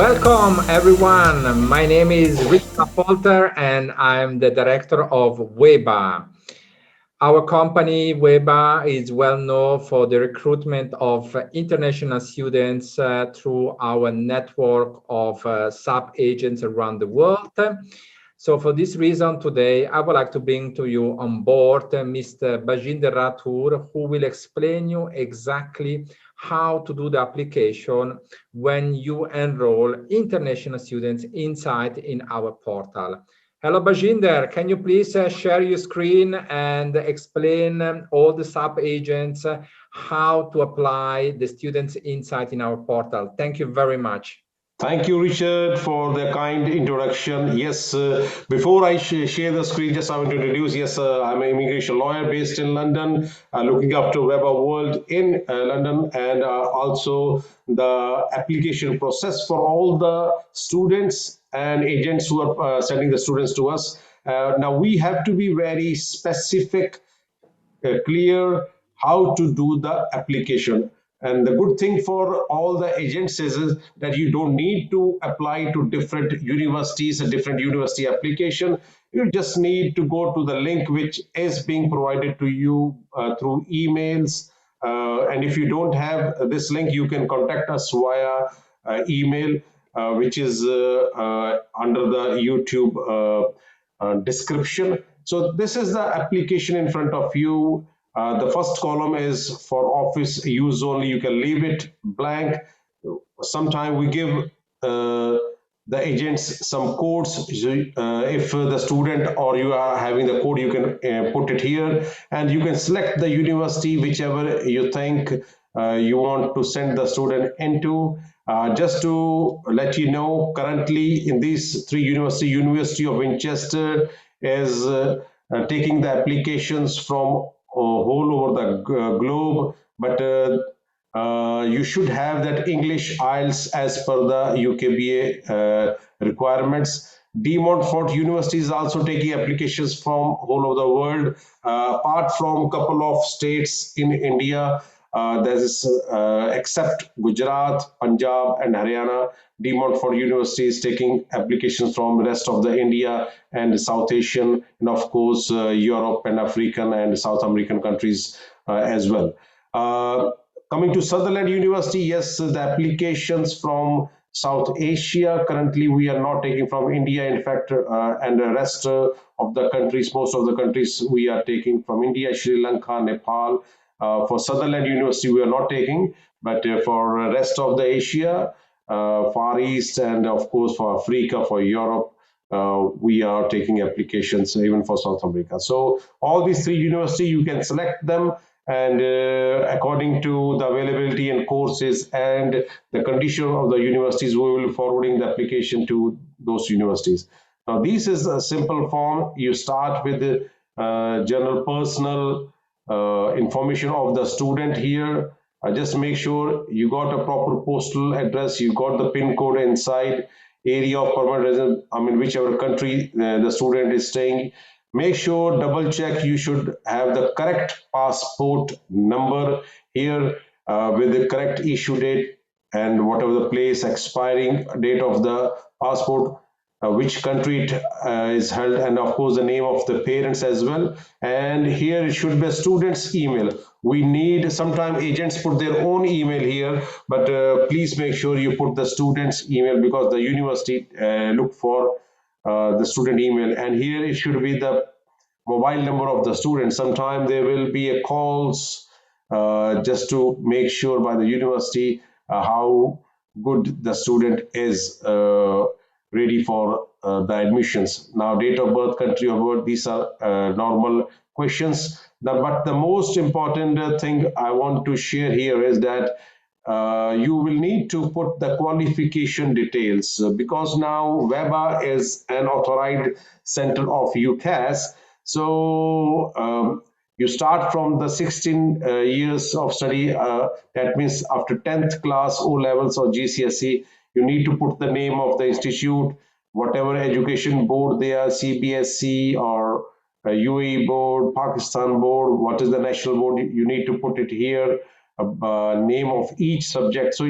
Welcome, everyone. My name is Affolter, and I'm the director of Weba. Our company, Weba, is well known for the recruitment of international students through our network of sub agents around the world. So for this reason, today, I would like to bring to you on board Mr. Baljinder Rathour, who will explain you exactly how to do the application when you enroll international students inside in our portal. Hello, Baljinder. Can you please share your screen and explain all the sub-agents how to apply the students inside in our portal? Thank you very much. Thank you, Richard, for the kind introduction. Yes, before I share the screen, just I want to introduce. Yes, I'm an immigration lawyer based in London, looking after Weba World in London, and also the application process for all the students and agents who are sending the students to us. Now, we have to be very specific, clear how to do the application. And the good thing for all the agents is that you don't need to apply to different universities, a different university application. You just need to go to the link which is being provided to you through emails. And if you don't have this link, you can contact us via email, which is under the YouTube description. So this is the application in front of you. The first column is for office use only. You can leave it blank. Sometime we give the agents some codes. If the student or you are having the code, you can put it here, and you can select the university whichever you think you want to send the student into. Just to let you know, currently in these three universities, University of Winchester is taking the applications from whole over the globe, but you should have that English IELTS as per the UKBA requirements. De Montfort University is also taking applications from all over the world. Apart from a couple of states in India, there is except Gujarat, Punjab, and Haryana, De Montfort University is taking applications from the rest of the India and South Asian, and of course Europe and African and South American countries as well. Coming to Sutherland University, yes, the applications from South Asia, currently we are not taking from India, in fact, and the rest of the countries, most of the countries we are taking from India, Sri Lanka, Nepal. For Sutherland University, we are not taking, but for rest of the Asia, Far East, and of course for Africa, for Europe, we are taking applications even for South America. So all these three universities, you can select them, and according to the availability and courses and the condition of the universities, we will forwarding the application to those universities. Now, this is a simple form. You start with the general personal information of the student here. Just make sure you got a proper postal address, you got the PIN code inside, area of permanent residence, I mean, whichever country the student is staying. Make sure, double check, you should have the correct passport number here with the correct issue date and whatever the place expiring date of the passport, which country it is held, and of course the name of the parents as well. And here it should be a student's email. We need, sometimes agents put their own email here, but please make sure you put the student's email, because the university look for the student email. And here it should be the mobile number of the student. Sometime there will be a calls just to make sure by the university how good the student is ready for the admissions. Now, date of birth, country of birth, these are normal questions. But the most important thing I want to share here is that you will need to put the qualification details, because now Weba is an authorized center of UCAS. So you start from the 16 years of study. That means after 10th class, O levels or GCSE, you need to put the name of the institute, whatever education board they are, CBSE or UAE board, Pakistan board, what is the national board, you need to put it here, name of each subject. So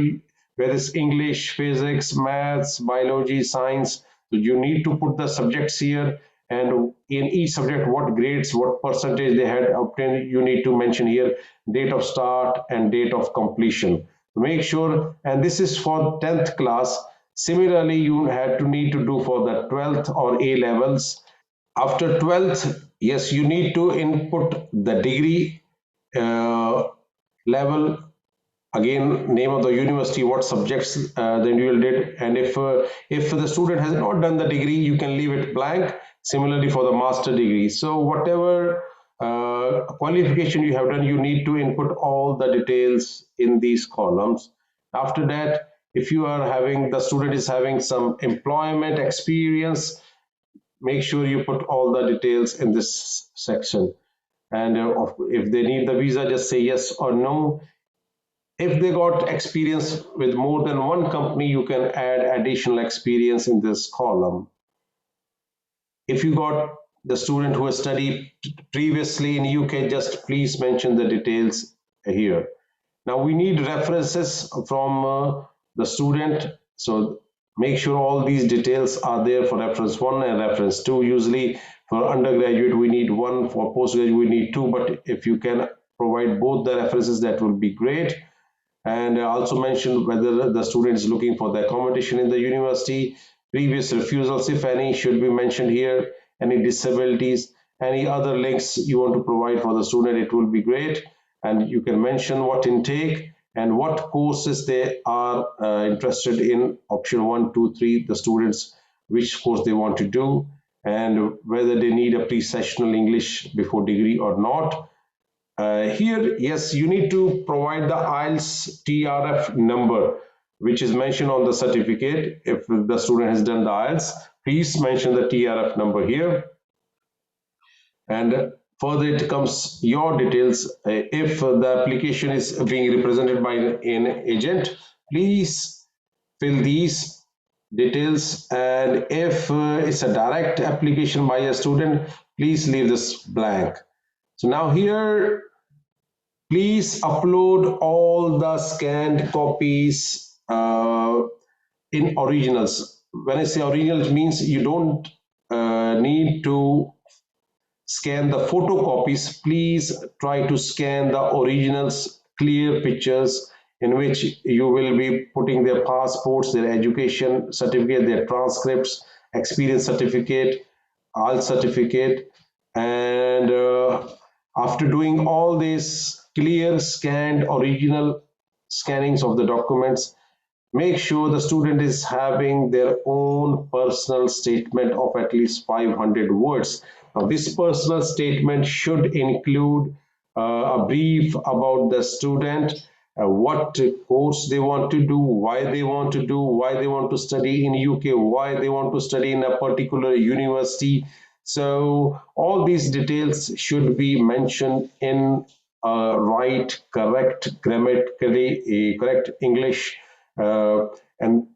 whether it's English, physics, maths, biology, science. So you need to put the subjects here, and in each subject, what grades, what percentage they had obtained, you need to mention here date of start and date of completion. Make sure, and this is for 10th class. Similarly, you had to need to do for the 12th or A levels. After 12th, yes, you need to input the degree level, again name of the university, what subjects the individual did, and if the student has not done the degree, you can leave it blank. Similarly for the master degree, so whatever qualification you have done, you need to input all the details in these columns. After that, if you are having, the student is having some employment experience, make sure you put all the details in this section. And if they need the visa, just say yes or no. If they got experience with more than one company, you can add additional experience in this column. If you got the student who has studied previously in UK, just please mention the details here. Now we need references from the student, so make sure all these details are there for reference 1 and reference 2. Usually for undergraduate we need 1, for postgraduate we need 2, but if you can provide both the references, that will be great. And also mention whether the student is looking for the accommodation in the university, previous refusals, if any, should be mentioned here, any disabilities, any other links you want to provide for the student, it will be great. And you can mention what intake and what courses they are interested in, option 1, 2, 3, the students, which course they want to do, and whether they need a pre-sessional English before degree or not. Here, yes, you need to provide the IELTS TRF number, which is mentioned on the certificate. If the student has done the IELTS, please mention the TRF number here. And further, it comes your details. If the application is being represented by an agent, please fill these details. And if it's a direct application by a student, please leave this blank. So now here, please upload all the scanned copies in originals. When I say originals, it means you don't need to scan the photocopies. Please try to scan the originals, clear pictures in which you will be putting their passports, their education certificate, their transcripts, experience certificate, all certificate. And after doing all these clear scanned original scannings of the documents, make sure the student is having their own personal statement of at least 500 words. Now, this personal statement should include a brief about the student, what course they want to do, why they want to do, why they want to study in UK, why they want to study in a particular university. So all these details should be mentioned in right, correct, grammatically correct English, and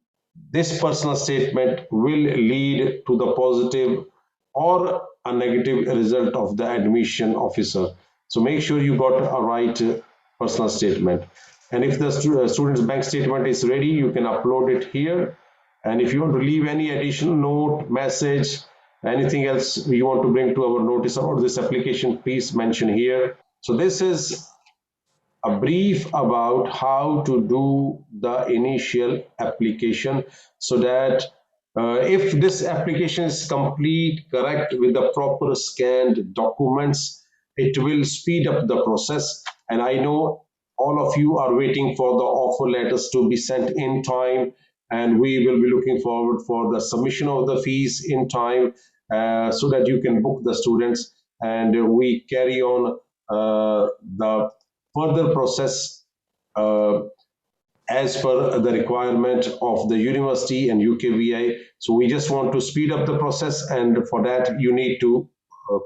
this personal statement will lead to the positive or a negative result of the admission officer. So make sure you got a right personal statement. And if the student's bank statement is ready, you can upload it here. And if you want to leave any additional note, message, anything else you want to bring to our notice about this application, please mention here. So this is a brief about how to do the initial application, so that if this application is complete, correct, with the proper scanned documents, it will speed up the process. And I know all of you are waiting for the offer letters to be sent in time, and we will be looking forward for the submission of the fees in time, so that you can book the students, and we carry on the further process uh, as per the requirement of the university and UKVI. So we just want to speed up the process, and for that you need to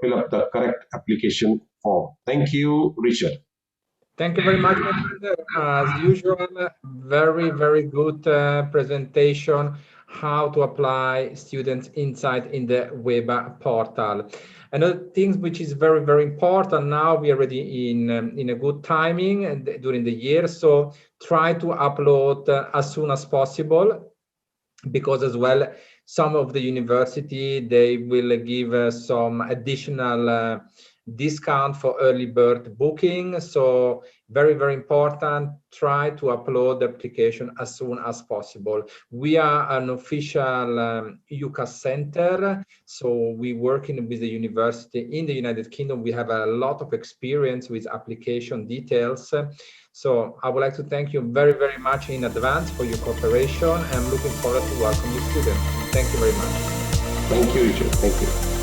fill up the correct application form. Thank you, Richard. Thank you very much, Baljinder. As usual, very, very good presentation. how to apply students inside in the Weba portal. Another thing which is very, very important now, we are already in a good timing and during the year, so try to upload as soon as possible, because as well some of the university, they will give some additional discount for early bird booking. So very, very important, try to upload the application as soon as possible. We are an official UCAS center, so we working with the university in the United Kingdom. We have a lot of experience with application details. So I would like to thank you very, very much in advance for your cooperation. I'm looking forward to welcome you students. Thank you very much. Thank you, Richard. Thank you.